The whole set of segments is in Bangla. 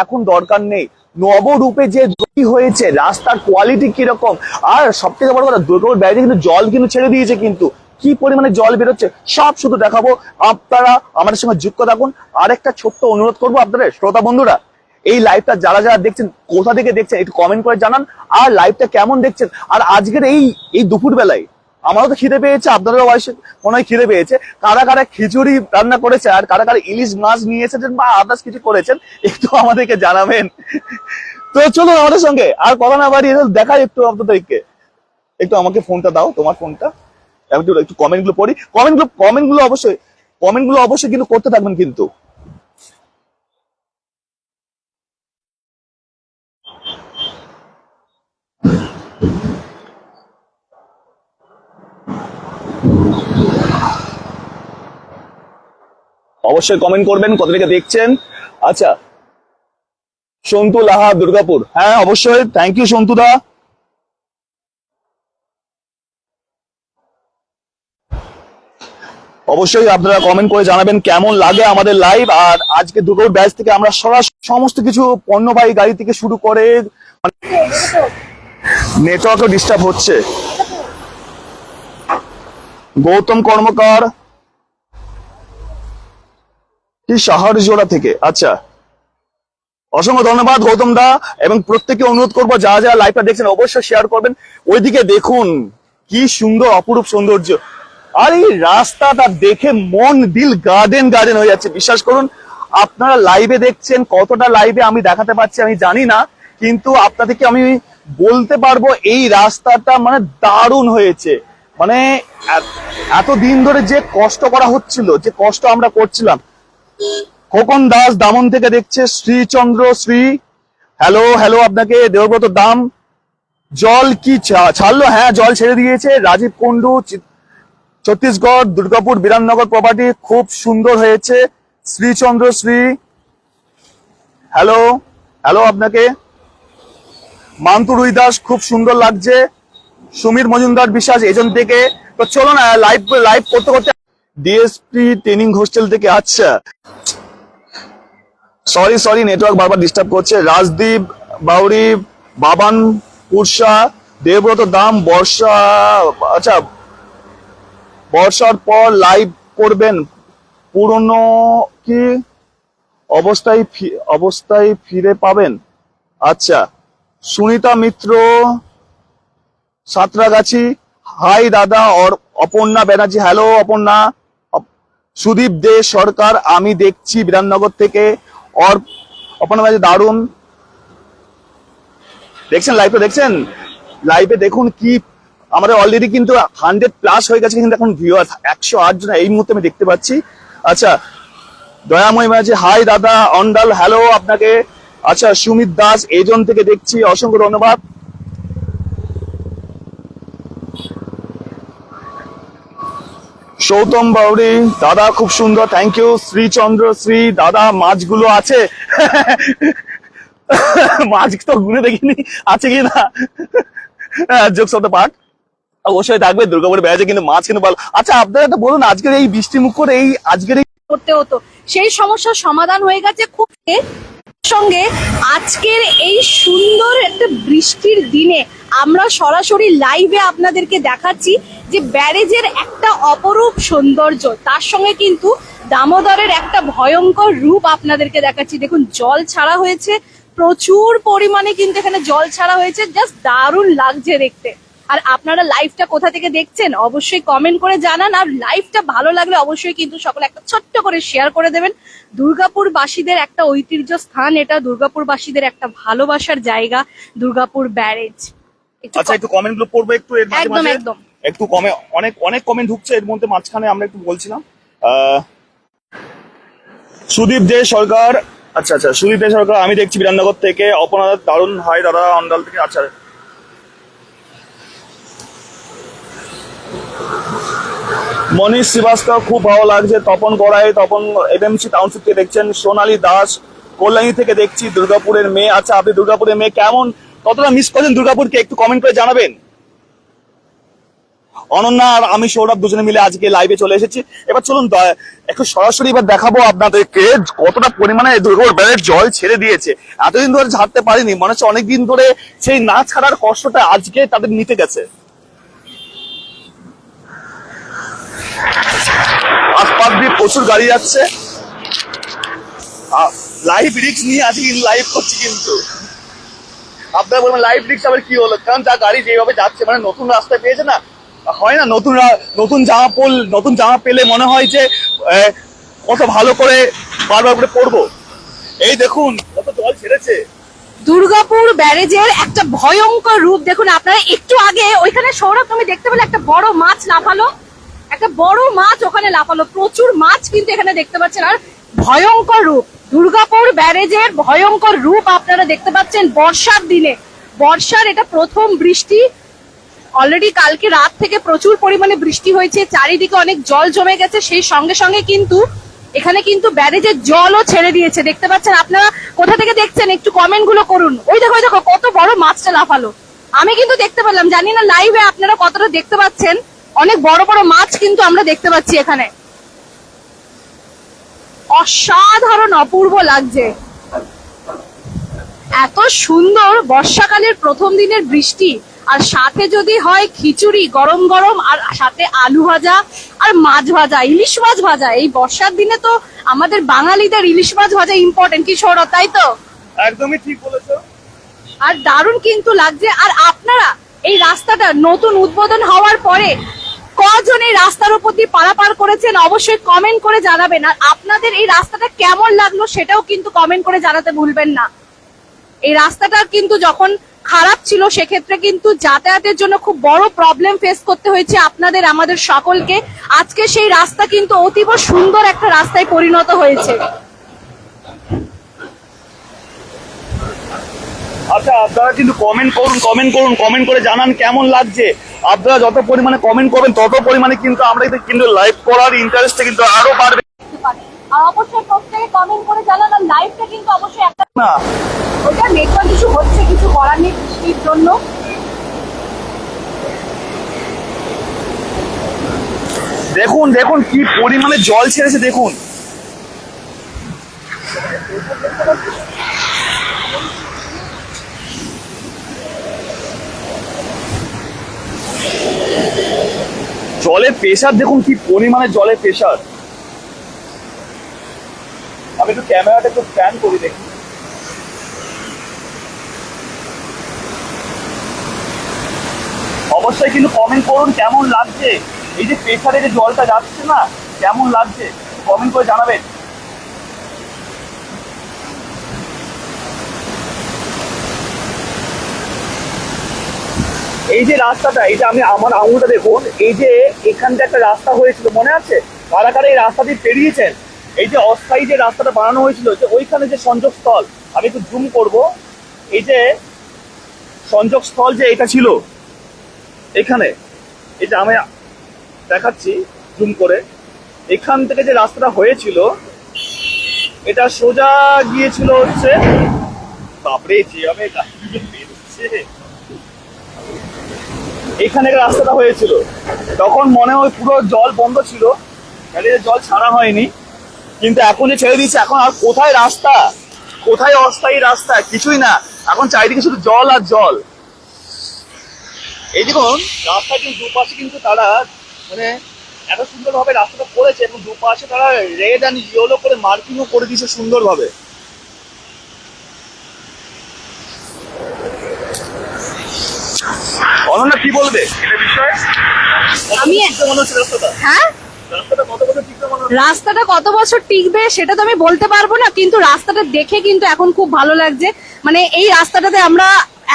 এখন দরকার নেই। নবরূপে যে গতি হয়েছে, রাস্তার কোয়ালিটি কিরকম, আর সব থেকে বড় কথা দুর্গাপুর ব্যারেজে কিন্তু জল কিন্তু ছেড়ে দিয়েছে, কিন্তু কি পরিমাণে জল বেরোচ্ছে সব শুধু দেখাবো। আপনারা আমাদের সঙ্গে যুক্ত থাকুন। আর একটা ছোট্ট অনুরোধ করবো আপনাদের শ্রোতা বন্ধুরা, এই লাইভটা যারা যারা দেখছেন, কোথা থেকে দেখছেন একটু কমেন্ট করে জানান, আর লাইভটা কেমন দেখছেন। আর আজকের এই দুপুর বেলায় আমারও তো খিদে পেয়েছে, আপনাদেরও মনে হয় খিদে পেয়েছে। কারা কারা খিচুড়ি রান্না করেছে আর কারা কারা ইলিশ মাছ নিয়ে এসেছেন বা আদার্স কিছু করেছেন একটু আমাদেরকে জানাবেন। তো চলুন আমাদের সঙ্গে আর কথা না বাড়িয়ে দেখাই একটু আপনাদেরকে। একটু আমাকে ফোনটা দাও, তোমার ফোনটা। আমি একটু কমেন্টগুলো পড়ি। কমেন্টগুলো অবশ্যই কিন্তু করতে থাকবেন কিন্তু। অবশ্যই কমেন্ট করবেন কোথা থেকে দেখছেন। আচ্ছা, সন্তু লাহা দুর্গাপুর, হ্যাঁ অবশ্যই, থ্যাংক ইউ সন্তু দা। অবশ্যই আপনারা কমেন্ট করে জানাবেন কেমন লাগে আমাদের লাইভ। আর আজকে দুর্গাপুর ব্যাচ থেকে আমরা সরাসরি সমস্ত কিছু পণ্যবাহী গাড়ি থেকে শুরু করে, নেটওয়ার্কও ডিস্টার্ব হচ্ছে। গৌতম কর্মকার কি সাহারজোড়া থেকে, আচ্ছা অসংখ্য ধন্যবাদ গৌতম দা। এবং প্রত্যেককে অনুরোধ করবো যারা যারা লাইভটা দেখছেন অবশ্যই শেয়ার করবেন। ওইদিকে দেখুন কি সুন্দর অপরূপ সৌন্দর্য, আর এই রাস্তাটা দেখে মন দিল গার্ডেন গার্ডেন হয়ে যাচ্ছে। বিশ্বাস করুন, আপনারা লাইভে দেখছেন, কতটা লাইভে আমি দেখাতে পারছি আমি জানি না, কিন্তু আপনাদেরকে আমি বলতে পারবো এই রাস্তাটা মানে দারুণ হয়েছে। মানে এতদিন ধরে যে কষ্ট করা হচ্ছিল, যে কষ্ট আমরা করছিলাম। খোকন দাস দামন থেকে দেখছে, শ্রীচন্দ্র শ্রী, হ্যালো হ্যালো আপনাকে। দেবব্রত দাম, জল কি ছাড়লো? হ্যাঁ জল ছেড়ে দিয়েছে। রাজীব কুন্ডু ছত্তিশগড়, দুর্গাপুর বিরামনগর প্রপার্টি খুব সুন্দর হয়েছে। শ্রীচন্দ্র শ্রী, হ্যালো হ্যালো আপনাকে। মান্তু রুই দাস, খুব সুন্দর লাগছে। সুমির মজুমদার বিশ্বাস এজেন্ট থেকে। তো চলো না লাইভ করতে করতে ডিএসপি ট্রেনিং হোস্টেল থেকে। আচ্ছা সরি নেটওয়ার্ক বারবার ডিস্টার্ব করছে। রাজদীপ বাউরি, বাবান পুরসা, দেবব্রত দাম, বর্ষা, আচ্ছা বর্ষার পর লাইভ করবেন, পুরনো কি অবস্থায় ফিরে পাবেন। আচ্ছা সুনিতা মিত্র সাঁতরাগাছি, হাই দাদা। অপর্ণা ব্যানার্জি, হ্যালো অপর্ণা। সুদীপ দে সরকার, আমি দেখছি বিধাননগর থেকে। অপর্ণা ব্যানার্জি দারুণ দেখছেন, লাইভে দেখছেন, লাইভে দেখুন কি আমাদের অলরেডি কিন্তু 100+ হয়ে গেছে, কিন্তু এখন ভিউয়ার 108 জন এই মুহূর্তে আমি দেখতে পাচ্ছি। আচ্ছা দয়াময় ব্যানার্জি, হাই দাদা অন্ডাল, হ্যালো আপনাকে। আচ্ছা সুমিত দাস এজন থেকে দেখছি, অসংখ্য ধন্যবাদ। সৌতম বাউরি দাদা খুব সুন্দর, থ্যাংক ইউ। শ্রীচন্দ্র শ্রী দাদা, মাছগুলো আছে? মাছ তো গুনে দেখিনি আছে কি না, জোকস অফ দ্য পার্ট অবশ্যই থাকবে। দুর্গাপুর ব্যারাজে কিন্তু মাছ কিন্তু ভালো। আচ্ছা আপনারা একটা বলুন, আজকের এই বৃষ্টি মুখর এই আজকের করতে হতো, সেই সমস্যার সমাধান হয়ে গেছে খুব সঙ্গে। আজকের এই সুন্দর একটা বৃষ্টির দিনে আমরা সরাসরি লাইভে আপনাদেরকে দেখাচ্ছি যে ব্যারেজের একটা অপরূপ সৌন্দর্য, তার সঙ্গে কিন্তু দামোদরের একটা ভয়ঙ্কর রূপ আপনাদেরকে দেখাচ্ছি। দেখুন জল ছাড়া হয়েছে, প্রচুর পরিমাণে কিন্তু এখানে জল ছাড়া হয়েছে, জাস্ট দারুণ লাগছে দেখতে। আর আপনারা লাইভটা কোথা থেকে দেখছেন অবশ্যই কমেন্ট করে জানান। আর লাইভটা ভালো লাগলে অবশ্যই কিন্তু সকলে একটা ছোট্ট করে শেয়ার করে দেবেন। দুর্গাপুরবাসীদের একটা ঐতিহ্য স্থান এটা, দুর্গাপুরবাসীদের একটা ভালোবাসার জায়গা দুর্গাপুর ব্যারেজ। আচ্ছা একটু কমেন্ট গুলো পড়বো একটু, এর একদম মাঝে একদম একটু অনেক কমেন্ট ঢুকছে এর মধ্যে, মাঝখানে আমরা একটু বলছিলাম। সুদীপ দে সরকার, আচ্ছা সুদীপ দে সরকার, আমি দেখছি বিধাননগর থেকে। অপনাথ দারুণ, হাই দাদা অন্ডাল থেকে। আচ্ছা মনীষ শ্রীবাস্তব, খুব ভালো লাগছে। তপন গড়াই, তপন এমএমসি টাউনশিপ থেকে দেখছেন। সোনালী দাস কল্যাণী থেকে দেখছি, দুর্গাপুরের মেয়ে। আচ্ছা আপনি দুর্গাপুরের মেয়ে, কেমন কতটা মিস করছেন দুর্গাপুরকে একটু কমেন্ট করে জানাবেন। অনন্যা আর আমি সৌরভ দুজনে মিলে আজকে লাইভে চলে এসেছি। এবার চলুন একটু সরাসরি এবার দেখাবো আপনাদেরকে কতটা পরিমাণে দুর্গর ব্যারের জল ছেড়ে দিয়েছে। এতদিন ধরে ঝাড়তে পারিনি, মনে হচ্ছে অনেকদিন ধরে সেই না ছাড়ার কষ্টটা আজকে তাদের নিতে গেছে। আশপাশ দিয়ে প্রচুর গাড়ি যাচ্ছে, লাইভ রিস্ক নিয়ে আজকে লাইভ করছি। কিন্তু আপনারা বলবেন লাইভ রিস্ক আবার কি হলো, কারণ যা গাড়ি যেভাবে যাচ্ছে, মানে নতুন রাস্তায় পেয়েছে না, হয় না নতুন জামা পেলে মনে হয় যে কত ভালো করে বারবার করে পড়বো। এই দেখুন কত জল ছেড়েছে। দুর্গাপুর ব্যারেজের একটা ভয়ঙ্কর রূপ দেখুন আপনারা। একটু আগে ওইখানে সৌরভ তুমি দেখতে পেলে একটা বড় মাছ লাফালো, একটা বড় মাছ ওখানে লাফালো, প্রচুর মাছ কিন্তু এখানে দেখতে পাচ্ছেন। আর ভয়ঙ্কর রূপ, দুর্গাপুর ব্যারেজের ভয়ঙ্কর রূপ আপনারা দেখতে পাচ্ছেন বর্ষার দিনে। বর্ষার এটা প্রথম বৃষ্টি। অলরেডি কালকে রাত থেকে প্রচুর পরিমাণে বৃষ্টি হয়েছে, চারিদিকে অনেক জল জমে গেছে। সেই সঙ্গে সঙ্গে কিন্তু এখানে কিন্তু ব্যারেজের জলও ছেড়ে দিয়েছে, দেখতে পাচ্ছেন। আপনারা কোথা থেকে দেখছেন একটু কমেন্ট গুলো করুন। ওই দেখো দেখো কত বড় মাছটা লাফালো, আমি কিন্তু দেখতে পেলাম, জানি না লাইভে আপনারা কতটা দেখতে পাচ্ছেন। অনেক বড় বড় মাছ কিন্তু আমরা দেখতে পাচ্ছি এখানে। অসাধারণ অপূর্ব লাগছে, এত সুন্দর বর্ষাকালের প্রথম দিনের বৃষ্টি। আর সাথে যদি হয় খিচুড়ি গরম গরম, আর সাথে আলু ভাজা আর মাছ ভাজা, ইলিশ মাছ ভাজা। এই বর্ষার দিনে তো আমাদের বাঙালিদের ইলিশ মাছ ভাজা ইম্পর্টেন্ট, কি সৌরভ, তাই তো? একদমই ঠিক বলেছো। আর দারুণ কিন্তু লাগছে। আর আপনারা এই রাস্তাটা নতুন উদ্বোধন হওয়ার পরে কজন এই রাস্তার উপর দিয়ে পারাপার করেছেন অবশ্যই কমেন্ট করে জানাবেন। আর আপনাদের এই রাস্তাটা কেমন লাগলো সেটাও কিন্তু কমেন্ট করে জানাতে ভুলবেন না। এই রাস্তাটা কিন্তু যখন খারাপ ছিল সেক্ষেত্রে কিন্তু যাতায়াতের জন্য খুব বড় প্রবলেম ফেস করতে হয়েছে আপনাদের আমাদের সকলকে। আজকে সেই রাস্তা কিন্তু অতীব সুন্দর একটা রাস্তায় পরিণত হয়েছে। আচ্ছা আপনারা কিন্তু কমেন্ট করে জানান কেমন লাগছে। আপনারা যত পরিমাণে কমেন্ট করবেন তত পরিমাণে কিন্তু আমরা কিন্তু লাইভ করার ইন্টারেস্টটা কিন্তু আরো বাড়বে। আর অবশ্যই প্রত্যেকে কমেন্ট করে জানান। আর লাইভটা কিন্তু অবশ্যই একটা না ওটা নেটওয়ার্ক ইস্যু হচ্ছে, কিছু করার নেই বৃষ্টির জন্য। দেখুন কি পরিমাণে জল ছেড়েছে দেখুন। জলের প্রেসার দেখুন, কি পরিমাণে জলের প্রেসার। আমি একটু ক্যামেরাটা একটু প্যান করি দেখি। অবশ্যই কিন্তু কমেন্ট করুন কেমন লাগছে। এই যে প্রেসারে যে জলটা যাচ্ছে না, কেমন লাগছে কমেন্ট করে জানাবেন। এই যে রাস্তাটা, এটা আমি আমার আঙুলটা দেখুন, এই যে এখানটা একটা রাস্তা হয়েছিল মনে আছে, কারা কারা এই রাস্তা দিয়ে পেরিয়েছেন। এই যে অস্থায়ী যে রাস্তাটা বানানো হয়েছিল, যে ওইখানে যে সংযোগস্থল, আমি একটু জুম করব, এই যে সংযোগস্থল যে এটা ছিল এখানে, এটা আমি দেখাচ্ছি জুম করে, এখান থেকে যে রাস্তাটা হয়েছিল এটা সোজা গিয়েছিল হচ্ছে, বাপরে যেভাবে এখানে রাস্তাটা হয়েছিল তখন মনে হয় পুরো জল বন্ধ ছিল, জল ছাড়া হয়নি। কিন্তু এখন যে ছেড়ে দিয়েছে, এখন আর কোথায় রাস্তা, কোথায় অস্থায়ী রাস্তা, কিছুই না, এখন চারিদিকে শুধু জল আর জল। এই দেখুন রাস্তা কিন্তু দুপাশে কিন্তু তারা মানে এত সুন্দর ভাবে রাস্তাটা করেছে, এবং দুপাশে তারা রেড অ্যান্ড ইয়েলো করে মার্কিংও করে দিয়েছে সুন্দর ভাবে। অনন্যা কি বলবে এটা বিষয়ে? আমি মনে হচ্ছে রাস্তাটা, হ্যাঁ রাস্তাটা কত বছর টিকবে মনে হচ্ছে? রাস্তাটা কত বছর টিকবে সেটা তো আমি বলতে পারবো না, কিন্তু রাস্তাটা দেখে কিন্তু এখন খুব ভালো লাগছে। মানে এই রাস্তাটাতে আমরা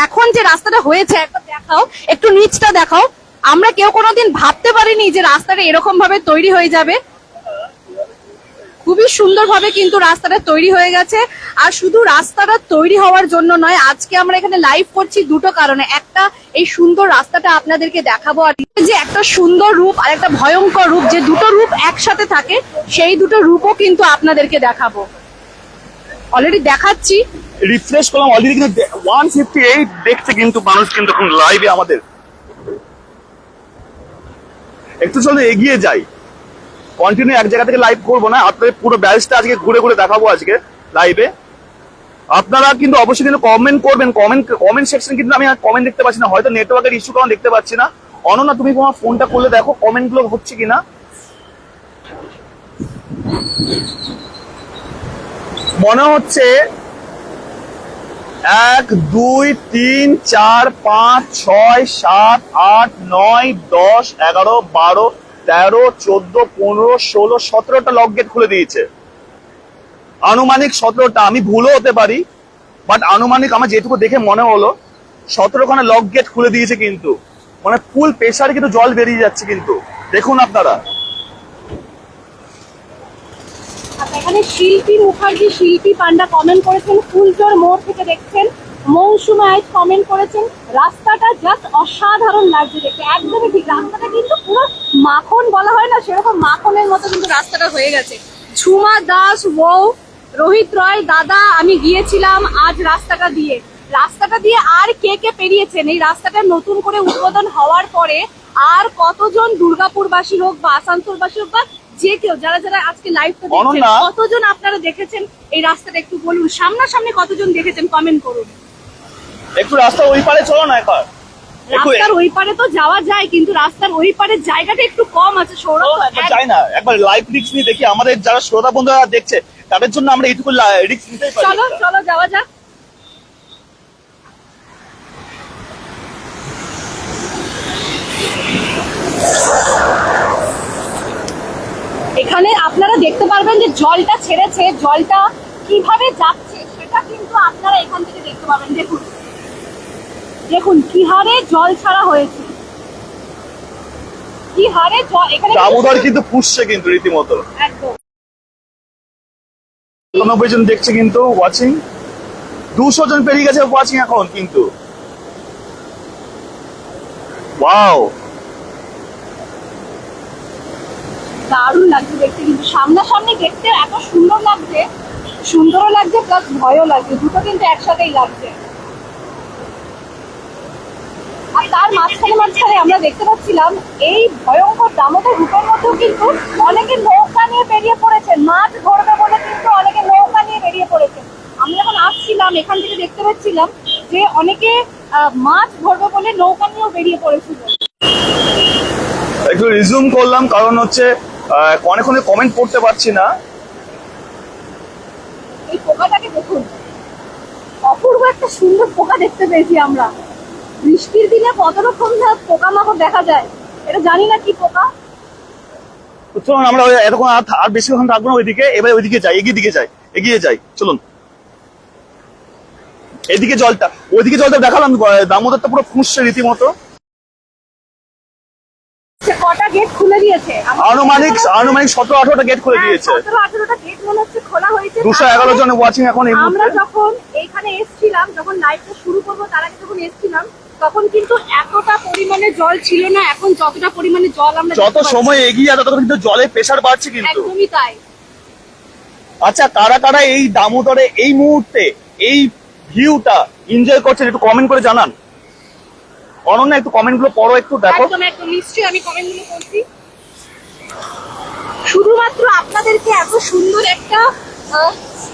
এখন যে রাস্তাটা হয়েছে, একবার দেখাও, একটু নিচটা দেখাও। আমরা কেউ কোনোদিন ভাবতে পারিনি যে রাস্তাটা এরকম ভাবে তৈরি হয়ে যাবে। খুবই সুন্দরভাবে কিন্তু রাস্তাটা তৈরি হয়ে গেছে। আর শুধু রাস্তাটা তৈরি হওয়ার জন্য নয়, আজকে আমরা এখানে লাইভ করছি দুটো কারণে। একটা, এই সুন্দর রাস্তাটা আপনাদেরকে দেখাবো, আর যে একটা সুন্দর রূপ আর একটা ভয়ঙ্কর রূপ, যে দুটো রূপ একসাথে থাকে, সেই দুটো রূপও কিন্তু আপনাদেরকে দেখাবো। অলরেডি দেখাচ্ছি, রিফ্রেশ করলাম, অলরেডি কিন্তু 158 দেখছে কিন্তু মানুষ কিন্তু এখন লাইভে আমাদের। একটু চলো এগিয়ে যাই, কন্টিনিউ এক জায়গা থেকে লাইভ করবো না, আপনাদের পুরো ব্যাচটা আজকে ঘুরে ঘুরে দেখাবো আজকে লাইভে। আপনারা কিন্তু অবশ্যই কিন্তু কমেন্ট করবেন, কমেন্ট সেকশন কিন্তু আমি কমেন্ট দেখতে পাচ্ছি না, হয়তো নেটওয়ার্কের ইস্যু কারণ দেখতে পাচ্ছি না। অনন্যা তুমি তোমার ফোনটা করলে দেখো কমেন্ট গুলো হচ্ছে কিনা। মনে হচ্ছে 1 2 3 4 5 6 7 8 9 10 11 12 13 14 15 16 17টা লক গেট খুলে দিয়েছে, আনুমানিক 17টা, আমি ভুলও হতে পারি, বাট আনুমানিক আমার যেটুকু দেখে মনে হলো 17খানা লক গেট খুলে দিয়েছে। কিন্তু মানে ফুল প্রেসারে কিন্তু জল বেরিয়ে যাচ্ছে কিন্তু, দেখুন আপনারা। আচ্ছা, এখানে শিল্পী মুখার্জি, শিল্পী পান্ডা কমেন্ট করেছেন, ফুলজোর মোড় থেকে দেখছেন। মৌসুমী আইজ কমেন্ট করেছেন, রাস্তাটা জাস্ট অসাধারণ লাগছে দেখতে। একদমই ঠিক, রাস্তাটা কিন্তু পুরো মাখন বলা হয় না, সেরকম মাখনের মতো কিন্তু রাস্তাটা হয়ে গেছে। ঝুমা দাস বউ, রোহিত রয় দাদা, আমি গিয়েছিলাম আজ রাস্তাটা দিয়ে আর কে কে পেরিয়েছেন এই রাস্তাটা নতুন করে উদ্বোধন হওয়ার পরে। আর কতজন দুর্গাপুরবাসী হোক বা আসানসোলবাসী হোক বা যে কেউ যারা যারা আজকে লাইভটা দেখছেন, কতজন আপনারা দেখেছেন এই রাস্তাটা একটু বলুন, সামনাসামনি কতজন দেখেছেন কমেন্ট করুন। একটু রাস্তা ওই পারে চলো না, একবার রাস্তার ওই পারে তো যাওয়া যায়, কিন্তু রাস্তার ওই পারে জায়গাটা একটু কম আছে। সৌরভ যাই না, একবার লাইভ রিস্ক নিয়ে দেখি, আমাদের যারা শ্রোতা বন্ধুরা দেখছে তাদের জন্য আমরা এইটুকু রিস্ক নিতেই পারি। চলো চলো যাওয়া যাক। এখানে আপনারা দেখতে পারবেন যে জলটা ছেড়েছে, জলটা কিভাবে যাচ্ছে সেটা কিন্তু আপনারা এখান থেকে দেখতে পাবেন। দেখুন দেখুন কি হারে জল ছাড়া হয়েছে, কি হারে জল এখানে দামোদর কিন্তু পুষছে কিন্তু রীতিমতো। একদম 90 জন দেখছে কিন্তু ওয়াচিং, 200 জন পেরিয়ে গেছে ওয়াচিং এখন কিন্তু। ওয়াও, দারুণ লাগছে দেখতে, কিন্তু সামনাসামনি দেখতে এত সুন্দর লাগছে, সুন্দরও লাগছে প্লাস ভয়ও লাগছে, দুটো কিন্তু একসাথেই লাগছে। আর তার মাঝখানে আমরা দেখতে পাচ্ছিলাম এই ভয়ঙ্কর দামোদর রূপের মধ্যেও কিন্তু অনেকে নৌকা নিয়ে বেরিয়ে পড়েছেন, মাছ ধরবে বলে কিন্তু অনেকে নৌকা নিয়ে বেরিয়ে পড়েছেন। আমি যখন আসছিলাম এখান থেকে দেখতে পাচ্ছিলাম যে অনেকে মাছ ধরবে বলে নৌকা নিয়েও বেরিয়ে পড়েছিল। একটু রিজুম করলাম কারণ হচ্ছে অনেকক্ষণ কমেন্ট পড়তে পারছি না। এই পোকাটাকে দেখুন, অপূর্ব একটা সুন্দর পোকা দেখতে পেয়েছি আমরা। বৃষ্টির দিনে কত রকম পোকামাকড় দেখা যায়, এটা জানি না কি পোকা। চলুন আমরা এতক্ষণ আর বেশিক্ষণ থাকবো না ওইদিকে, এবার ওইদিকে যাই, এগিয়ে যাই চলুন। এদিকে জলটা, ওইদিকে জলটা দেখালাম, দামোদরটা পুরো ফুঁসছে রীতিমতো। কটা গেট খুলে দিয়েছে, আনুমানিক 17-18টা গেট খুলে দিয়েছে। 17-18টা গেট মনে হচ্ছে খোলা হয়েছে। 211 জন ওয়াচিং এখন এই আমরা মুহূর্তে। যখন এখানে এসেছিলাম, যখন লাইভটা শুরু করবো তার আগে যখন এসেছিলাম তখন কিন্তু এতটা পরিমাণে জল ছিল না, এখন যতটা পরিমাণে জল আমরা যত সময় এগিয়ে যাচ্ছে তত কিন্তু জলের প্রেসার বাড়ছে কিন্তু। একদমই তাই। আচ্ছা, কারা কারা এই দামোদরে এই মুহূর্তে এই ভিউটা এনজয় করছেন একটু কমেন্ট করে জানান। অনন্যা একটু কমেন্ট গুলো পড়ো, একটু দেখো। একদম একদম নিশ্চয়ই আমি কমেন্ট গুলো করছি। শুধুমাত্র আপনাদেরকে এত সুন্দর একটা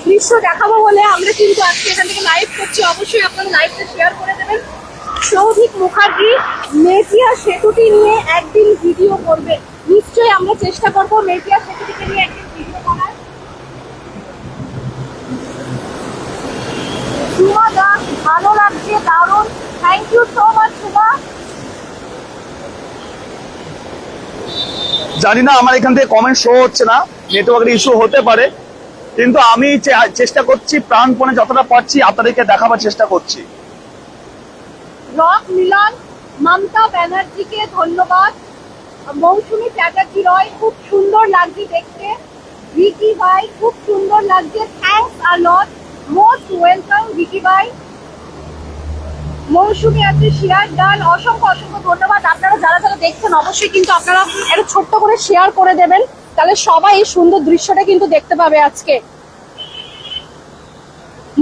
দৃশ্য দেখাবো বলে আমরা কিন্তু আজকে এখান থেকে লাইভ করছি। অবশ্যই আপনারা লাইভটা শেয়ার করে দেবেন। সৌভিক মুখার্জি মেটিয়া সেতুটি নিয়ে একদিন ভিডিও করবে, নিশ্চয়ই আমরা চেষ্টা করবো মেটিয়া সেতুটিকে নিয়ে একদিন ভিডিও করার। সুমা দাস, ভালো লাগছে, দারুণ, thank you so much Suma. জানি না আমার এখান থেকে কমেন্ট শো হচ্ছে না, নেটওয়ার্কের ইস্যু হতে পারে, কিন্তু আমি চেষ্টা করছি প্রাণপণে যতটা পারছি আপনাদেরকে দেখাবার চেষ্টা করছি। রক মিলন, মমতা ব্যানার্জিকে ধন্যবাদ। মৌসুমী চ্যাটার্জি রয়, খুব সুন্দর লাগছে দেখতে। ভিকি ভাই, খুব সুন্দর লাগছে, thanks a lot, most welcome Vicky ভাই। মৌসুমী আছে, শেয়ার ডান, অসংখ্য অসংখ্য ধন্যবাদ। আপনারা যারা যারা দেখছেন অবশ্যই কিন্তু আপনারা একটু ছোট্ট করে শেয়ার করে দেবেন, তাহলে সবাই এই সুন্দর দৃশ্যটা কিন্তু দেখতে পাবে আজকে।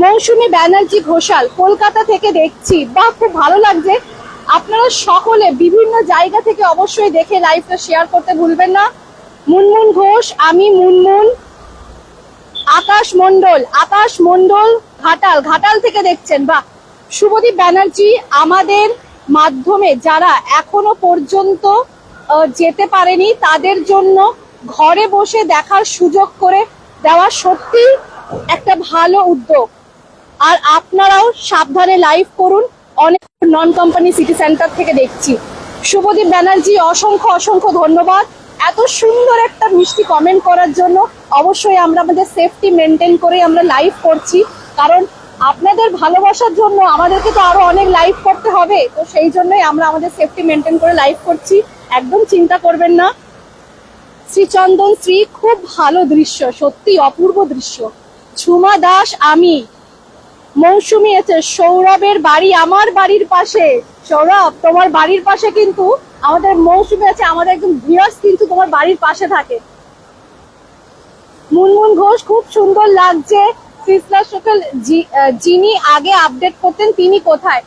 মৌসুমী ব্যানার্জি ঘোষাল, কলকাতা থেকে দেখছি, বাহ খুব ভালো লাগছে। আপনারা সকলে বিভিন্ন জায়গা থেকে অবশ্যই দেখে লাইভটা শেয়ার করতে ভুলবেন না। মুনমুন ঘোষ, আমি মুনমুন, আকাশ মন্ডল ঘাটাল থেকে দেখছেন, বা শুভদীপ ব্যানার্জি, আমাদের মাধ্যমে যারা এখনো পর্যন্ত যেতে পারেনি তাদের জন্য ঘরে বসে দেখার সুযোগ করে দেওয়া সত্যি একটা ভালো উদ্যোগ। আর আপনারাও সাবধানে লাইভ করুন, অনেক নন কোম্পানি সিটি সেন্টার থেকে দেখছি। শুভদীপ ব্যানার্জি, অসংখ্য ধন্যবাদ এত সুন্দর একটা মিষ্টি কমেন্ট করার জন্য। অবশ্যই আমরা আমাদের সেফটি মেনটেন করে আমরা লাইভ করছি, কারণ আপনাদের ভালোবাসার জন্য আমাদেরকে তো আরো অনেক লাইভ করতে হবে, তো সেই জন্যই আমরা আমাদের সেফটি মেনটেন করে লাইভ করছি, একদম চিন্তা করবেন না। শ্রীচন্দন শ্রী, খুব ভালো দৃশ্য, সত্যি অপূর্ব দৃশ্য। ঝুমা দাস, আমি মৌসুমী আছে, সৌরভের বাড়ি আমার বাড়ির পাশে। সৌরভ, তোমার বাড়ির পাশে কিন্তু আমাদের মৌসুমী আছে, আমাদের একদম ভিউয়ার্স কিন্তু তোমার বাড়ির পাশে থাকে। মুনমুন ঘোষ, খুব সুন্দর লাগছে। সিসলা সকাল, যিনি আগে আপডেট করতেন তিনি কোথায়?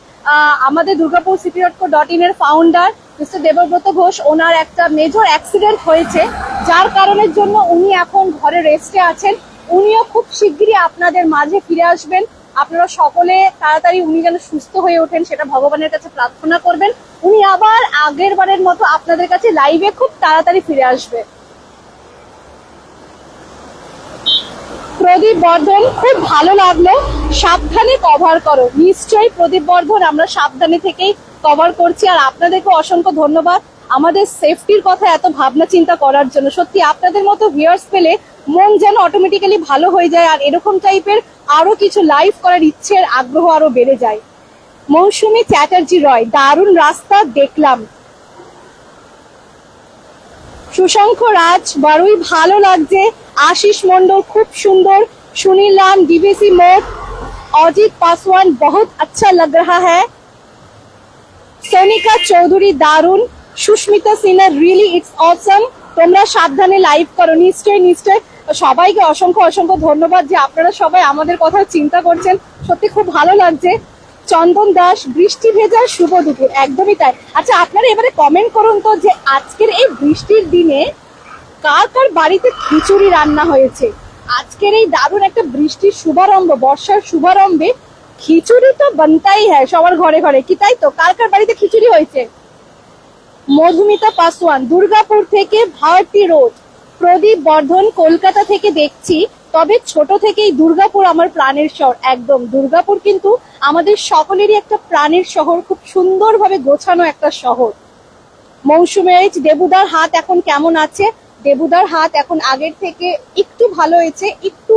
আমাদের দুর্গাপুর city.co.in এর ফাউন্ডার মিস্টার দেবব্রত ঘোষ, ওনার একটা মেজর অ্যাক্সিডেন্ট হয়েছে, যার কারণের জন্য উনি এখন ঘরে রেস্টে আছেন। উনিও খুব শিগগিরই আপনাদের মাঝে ফিরে আসবেন। আপনারা সকলে তাড়াতাড়ি উনি যেন সুস্থ হয়ে ওঠেন সেটা ভগবানের কাছে প্রার্থনা করবেন। উনি আবার আগের বারের মতো আপনাদের কাছে লাইভে খুব তাড়াতাড়ি ফিরে আসবে। প্রদীপ বর্ধন, খুব ভালো লাগলো, সাবধানে কভার করো। নিশ্চয়ই প্রদীপ বর্ধন, আমরা সাবধানে থেকেই কভার করছি। আর আপনাদেরকে অসংখ্য ধন্যবাদ আমাদের সেফটির কথা এত ভাবনা চিন্তা করার জন্য। সত্যি আপনাদের মতো ভিউয়ার্স পেলে মন যেন অটোমেটিক্যালি ভালো হয়ে যায়, আর এরকম টাইপের আরো কিছু লাইভ করার ইচ্ছের আগ্রহ আরো বেড়ে যায়। মৌসুমী চ্যাটার্জি রয়, দারুণ রাস্তা দেখলাম। সুশঙ্খ রাজ, বড়ই ভালো লাগছে। आशीष मंडल, खूब सुंदर। सुनील राम, डीवीसी मोड। अजित पासवान, बहुत अच्छा लग रहा है। सोनिका चौधरी, दारुण। Sushmita Sinha, really it's awesome. তোমরা সাবধানে লাইভ করো। নিশ্চয় সবাইকে অসংখ্য ধন্যবাদ যে আপনারা সবাই আমাদের কথা চিন্তা করছেন, সত্যি খুব ভালো লাগছে। চন্দন দাস, বৃষ্টি ভেজা শুভ দুপুর, একদমই তাই। আচ্ছা, আপনারা এবারে কমেন্ট করুন তো যে আজকের এই বৃষ্টির দিনে কার কার বাড়িতে খিচুড়ি রান্না হয়েছে। আজকের এই দারুণ একটা বৃষ্টির শুভারম্ভ, বর্ষার শুভারম্ভে খিচুড়ি তো বানতাই হ্যাঁ সবার ঘরে ঘরে, কি তাই তো? কার কার বাড়িতে খিচুড়ি হয়েছে? মধুমিতা পাসওয়ান, দুর্গাপুর থেকে ভারতী রোড। প্রদীপ বর্ধন, কলকাতা থেকে দেখছি, তবে ছোট থেকেই দুর্গাপুর আমার প্রাণের শহর। একদম, দুর্গাপুর কিন্তু আমাদের সকলেরই একটা প্রাণের শহর, খুব সুন্দরভাবে গোছানো একটা শহর। মৌসুমী, দেবুদার হাত এখন কেমন আছে? দেবুদার হাত এখন আগের থেকে একটু ভালো হয়েছে, একটু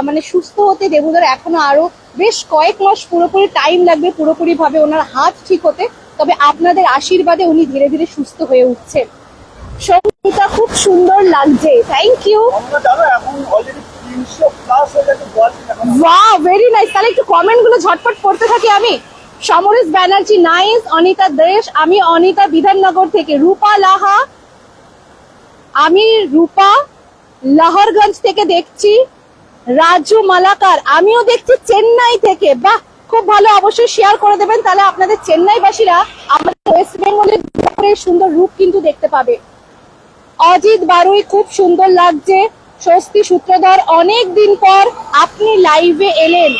মানে সুস্থ হতে দেবুদার এখনো আরো বেশ কয়েক মাস পুরোপুরি টাইম লাগবে পুরোপুরি ভাবে ওনার হাত ঠিক হতে, তবে আপনাদের আশীর্বাদে উনি ধীরে ধীরে সুস্থ হয়ে উঠছেন। সঙ্গীতা, খুব সুন্দর লাগছে, thank you. Wow, very nice. তাহলে একটু কমেন্ট গুলো ঝটপট পড়তে থাকি আমি। সমরেশ ব্যানার্জি, নাইস। অনিতা দেশ, আমি অনিতা বিধাননগর থেকে। রূপা লাহা, আমি রূপা লাহরগঞ্জ থেকে দেখছি। রাজু মালাকার, আমিও দেখছি চেন্নাই থেকে। বাহ, খুব ভালো, অবশ্যই শেয়ার করে দেবেন, তাহলে আপনাদের চেন্নাই বাসীরা আমাদের ওয়েস্ট বেঙ্গলের সুন্দর রূপ কিন্তু দেখতে পাবে। অজিত বারুই, খুব সুন্দর লাগছে। স্বস্তি সূত্রধর, অনেক দিন পর আপনি লাইভে এলেন।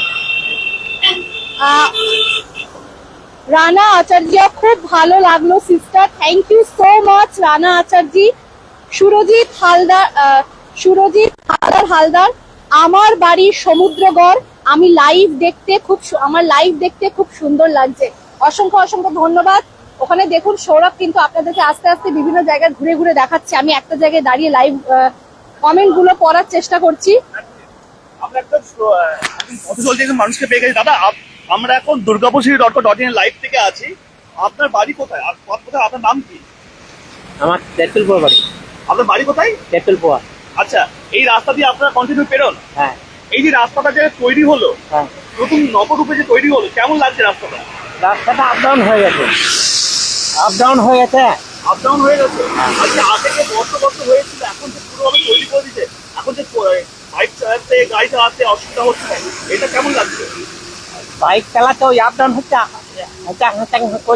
রানা আচার্য, খুব ভালো লাগলো sister, thank you so much Rana Acharya. Surajit Haldar, আমার বাড়ি সমুদ্রগড়, আমি আমার লাইভ দেখতে খুব সুন্দর লাগছে। অসংখ্য ধন্যবাদ। ওখানে দেখুন সৌরভ কিন্তু আপনাদেরকে আস্তে আস্তে বিভিন্ন জায়গায় ঘুরে ঘুরে দেখাচ্ছে, আমি একটা জায়গায় দাঁড়িয়ে লাইভ কমেন্ট গুলো পড়ার চেষ্টা করছি। আমরা একটা মানুষকে পেয়ে গেছি। দাদা, আমরা এখন দুর্গাপুর city.co.in লাইভ থেকে আছি। আপনার বাড়ি কোথায়? আর কোথায় আপনার নাম কি? আমার তেঁতুলপুয়া বাড়ি। আপনার বাড়ি কোথায়? তেঁতুলপুয়া। আচ্ছা, এই রাস্তা দিয়ে আপনারা কন্টিনিউ পেরোন? হ্যাঁ। এই যে রাস্তাটা যে তৈরি হলো, হ্যাঁ, নতুন নবরূপে যে তৈরি হলো, কেমন লাগছে রাস্তাটা? রাস্তাটা আপ ডাউন হয়ে গেছে। আচ্ছা, আগে যে বর্ষ হয়েছিল, এখন যে পুরোভাবে তৈরি করে দিচ্ছে, এখন যে বাইক চালাতে গাড়ি চালাতে অসুবিধা হচ্ছে, এটা কেমন লাগছে? বাইক চালাতে ওই আপ ডাউন হচ্ছে,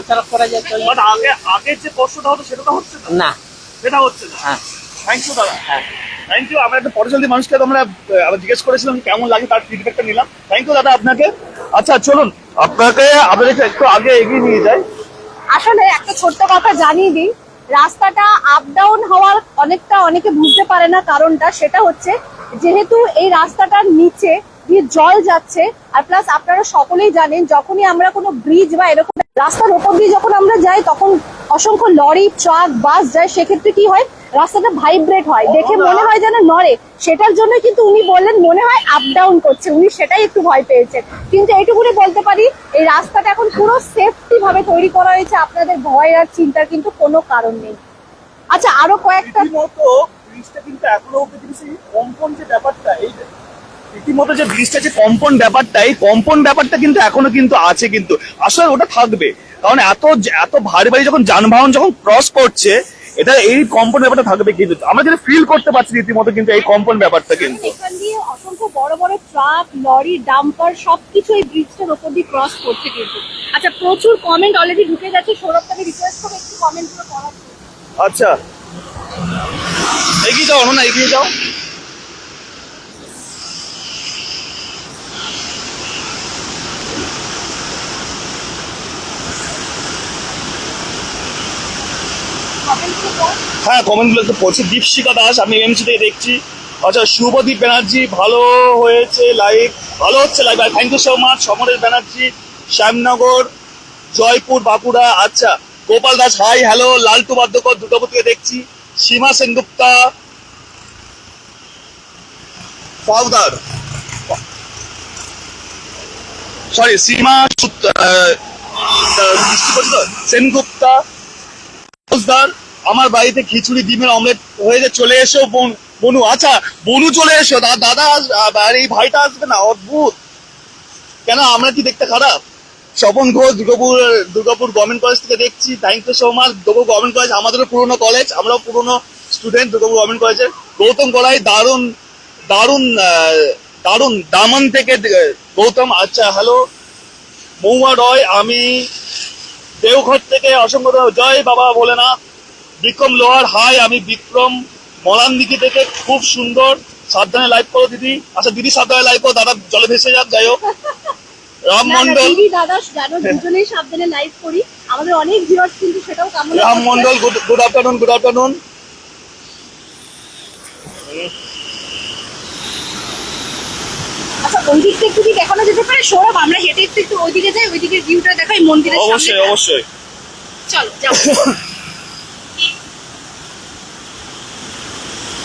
চালক করা যায় তো বাট আগে যে কষ্টটা হতো সেটা তো হচ্ছে না, না। সেটা হচ্ছে না। হ্যাঁ থ্যাংক ইউ দাদা, হ্যাঁ থ্যাংক ইউ। আমরা একটা পরিচালতি মানুষকে তো আমরা আবার জিজ্ঞেস করেছিলাম কেমন লাগে, তার ফিডব্যাকটা নিলাম। থ্যাংক ইউ দাদা আপনাকে। আচ্ছা চলুন আপনাদের একটু আগে এগিয়ে নিয়ে যাই। আসলে একটা ছোট্ট কথা জানিয়ে দিই, রাস্তাটা আপ ডাউন হওয়ার অনেকে বুঝতে পারে না কারণটা, সেটা হচ্ছে যেহেতু এই রাস্তাটার নিচে দিয়ে জল যাচ্ছে, আর প্লাস আপনারা সকলেই জানেন যখনই আমরা কোনো ব্রিজ বা এরকম রাস্তার উপর দিয়ে যখন আমরা যাই তখন অসংখ্য লরি, ট্রাক, বাস যায়, সেক্ষেত্রে কি হয় রাস্তাটা ভাইব্রেট হয়, দেখে মনে হয় যেন নড়ে। সেটার জন্য কিন্তু উনি বললেন মনে হয় আপ ডাউন করছে, উনি সেটাই একটু ভয় পেয়েছেন। কিন্তু এইটুকুনি বলতে পারি এই রাস্তাটা এখন পুরো সেফটি ভাবে তৈরি করা হয়েছে, আপনাদের ভয় আর চিন্তার কিন্তু কোনো কারণ নেই। আচ্ছা আরো কয়েকটা রীতিমতো ব্রিজটা কিন্তু এখনো অব্দি কিন্তু সেই কম্পন যে ব্যাপারটা, এই রীতিমতো যে ব্রিজটা যে কম্পন ব্যাপারটা, এই কম্পন ব্যাপারটা কিন্তু এখনো কিন্তু আছে, কিন্তু আসলে ওটা থাকবে। কারণ এত ভারী ভারী যখন যানবাহন যখন ক্রস করছে, এটা এই কম্পন ব্যাপারটা থাকবে, কিন্তু আমরা যেটা ফিল করতে পারছি রীতিমতো কিন্তু এই কম্পন ব্যাপারটা কিন্তু। এখান দিয়ে অসংখ্য বড় বড় ট্রাক, লরি, ডাম্পার সবকিছু এই ব্রিজটার উপর দিয়ে ক্রস করছে কিন্তু। আচ্ছা প্রচুর কমেন্ট অলরেডি ঢুকে যাচ্ছে, সৌরভটাকে রিকোয়েস্ট করে একটু কমেন্টগুলো পড়ার জন্য। আচ্ছা এগিয়ে যাও না, এগিয়ে যাও। কমেন্টগুলো পড়। হ্যাঁ কমেন্টগুলো একটু পড়ছি। দীপশিকা দাস, আমি এমসি থেকে দেখছি। আচ্ছা শুভদীপ ব্যানার্জি, ভালো হয়েছে লাইভ, ভালো হচ্ছে live, thank you so much. Samaresh Banerjee, Shyamnagar, Jaipur, Bankura. আচ্ছা গোপাল দাস, হাই হ্যালো। লালটু বাদ্যকর, দুর্গাপুর থেকে দেখছি। সীমা সেনগুপ্তা, ফাউদার, সরি সীমা সেনগুপ্তা ফৌজদার, আমার বাড়িতে খিচুড়ি ডিমের অমলেট হয়েছে, চলে এসো বনু। আচ্ছা বনু চলে এসো, দাদা আর এই ভাইটা আসবে না, অদ্ভুত। কেন আমরা কি দেখতে খারাপ? স্বপন ঘোষ, দুর্গাপুর গভর্নমেন্ট কলেজ থেকে দেখছি, thank you so much. Durgapur government college আমাদেরও পুরোনো কলেজ, আমরাও পুরোনো স্টুডেন্ট দুর্গাপুর গভর্নমেন্ট কলেজের। গৌতম গড়াই, দারুণ দারুণ দারুণ দামন থেকে গৌতম। আচ্ছা হ্যালো। মৌয়া রয়, আমি দেওঘর থেকে, অসংখ্য জয় বাবা ভোলেনাথ। বিক্রম লোহার, হাই আমি বিক্রম মলানদিঘি থেকে, খুব সুন্দর, সাবধানে লাইভ করো দিদি। আচ্ছা দিদি সাবধানে লাইভ করো, দাদা জলে ভেসে যাক, যাই হোক। রাম না, না, মন্ডল, দিদি দাদা জানো দুজনেই সাবধানে লাইভ করি, আমাদের অনেক ভিউয়ার্স কিন্তু সেটাও কামনা রাম করছে। Mondal, good afternoon, good afternoon. আচ্ছা ওই দিকটা একটু কি দেখানো যেতে পারে সৌরভ? আমরা হেঁটে একটু ওইদিকে যাই, ওইদিকের ভিউটা দেখাই মন্দিরের সামনে। অবশ্যই অবশ্যই। চলো যাও।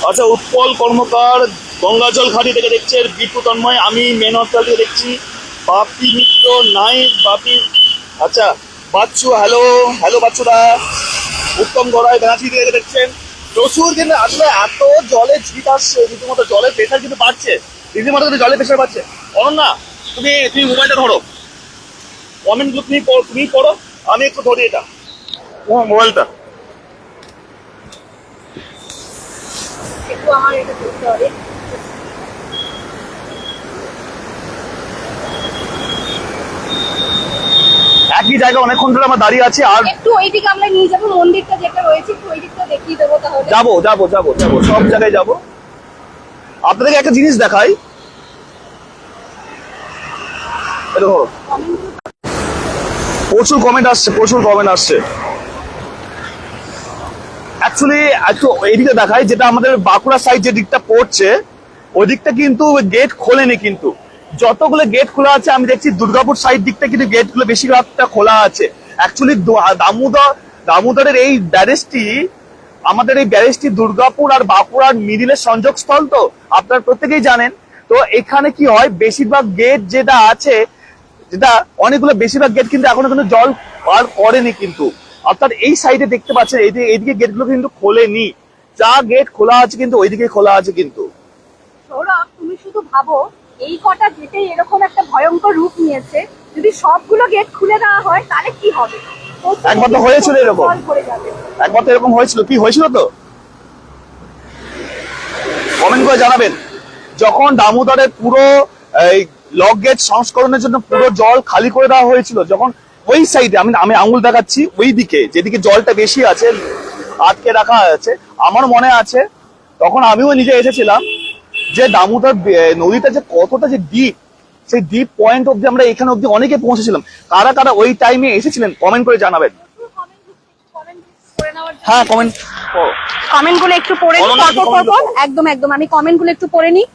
আচ্ছা উৎপল কর্মকার, গঙ্গাজল ঘাটি থেকে দেখছে। বিট্টু তন্ময়, আমি মেন হসপিটাল থেকে দেখছি। বাপি মিত্র, নাইস বাপি। আচ্ছা বাচ্চু, হ্যালো হ্যালো বাচ্চুদা। উত্তম গড়াই ব্যানার্জি থেকে দেখছেন। প্রচুর কিন্তু আসলে এত জলে ঝিট আসছে, রীতিমতো জলের প্রেশার কিন্তু বাড়ছে, রীতিমতো কিন্তু জলের প্রেশার বাড়ছে। অনন্যা তুমি মোবাইলটা ধরো, কমেন্টগুলো তুমি পড়ো, আমি একটু ধরি এটা মোবাইলটা। একটু আমার এটা করতে হবে। একই জায়গায় অনেকক্ষণ ধরে আমরা দাঁড়িয়ে আছি, আর একটু ওইদিকে আমরা নিয়ে যাবো, মন্দিরটা যেটা রয়েছে একটু ওই দিকটা দেখিয়ে দেবো তাহলে। যাবো যাবো যাবো যাবো, সব জায়গায় যাবো। আপনাদেরকে একটা জিনিস দেখাই, এটা ধরো। প্রচুর কমেন্ট আসছে, প্রচুর কমেন্ট আসছে। অ্যাকচুয়ালি একটু এইদিকে দেখাই, যেটা আমাদের বাঁকুড়া সাইড যে দিকটা পড়ছে ওই দিকটা কিন্তু গেট খোলেনি, কিন্তু যতগুলো গেট খোলা আছে আমি দেখছি দুর্গাপুর সাইড দিকটা কিন্তু গেট গুলো বেশিরভাগটা খোলা আছে। অ্যাকচুয়ালি দামোদরের এই ব্যারেজটি, আমাদের এই ব্যারেজটি দুর্গাপুর আর বাঁকুড়ার মিডিলের সংযোগস্থল, তো আপনারা প্রত্যেকেই জানেন। তো এখানে কি হয়, বেশিরভাগ গেট যেটা আছে, যেটা অনেকগুলো বেশিরভাগ গেট কিন্তু এখনো কিন্তু জল পার করেনি, কিন্তু অর্থাৎ এই সাইডে দেখতে পাচ্ছেন এইদিকে গেটগুলো কিন্তু খোলেনি, যা গেট খোলা আছে কিন্তু ওইদিকে খোলা আছে কিন্তু। সৌরভ তুমি শুধু ভাবো, এই কটা গেটেই এরকম একটা ভয়ঙ্কর রূপ নিয়েছে, যদি সবগুলো গেট খুলে দেওয়া হয় তাহলে কি হবে? একবার তো হয়েছিল এরকম, জল ভরে যাবে। একবার তো এরকম হয়েছিল, কি হয়েছিল তো কমেন্ট করে জানাবেন। যখন দামোদরের পুরো এই লক গেট সংস্করণের জন্য পুরো জল খালি করে দেওয়া হয়েছিল, যখন ওই সাইডে আমি আমি আঙুল দেখাচ্ছি ওই দিকে, যেদিকে জলটা বেশি আছে, আটকে রাখা আছে। আমার মনে আছে তখন আমিও নিজে এসেছিলাম, যে দামোদর নদীটা যে কতটা যে ডিপ, সেই ডিপ পয়েন্ট অব্দি আমরা এখানে অব্দি অনেকে পৌঁছেছিলাম। কারা কারা ওই টাইমে এসেছিলেন কমেন্ট করে জানাবেন। হ্যাঁ, কমেন্ট কমেন্ট গুলো একটু পড়ে নিই, পরপর একদম একদম আমি কমেন্ট গুলো একটু পড়ে নিই।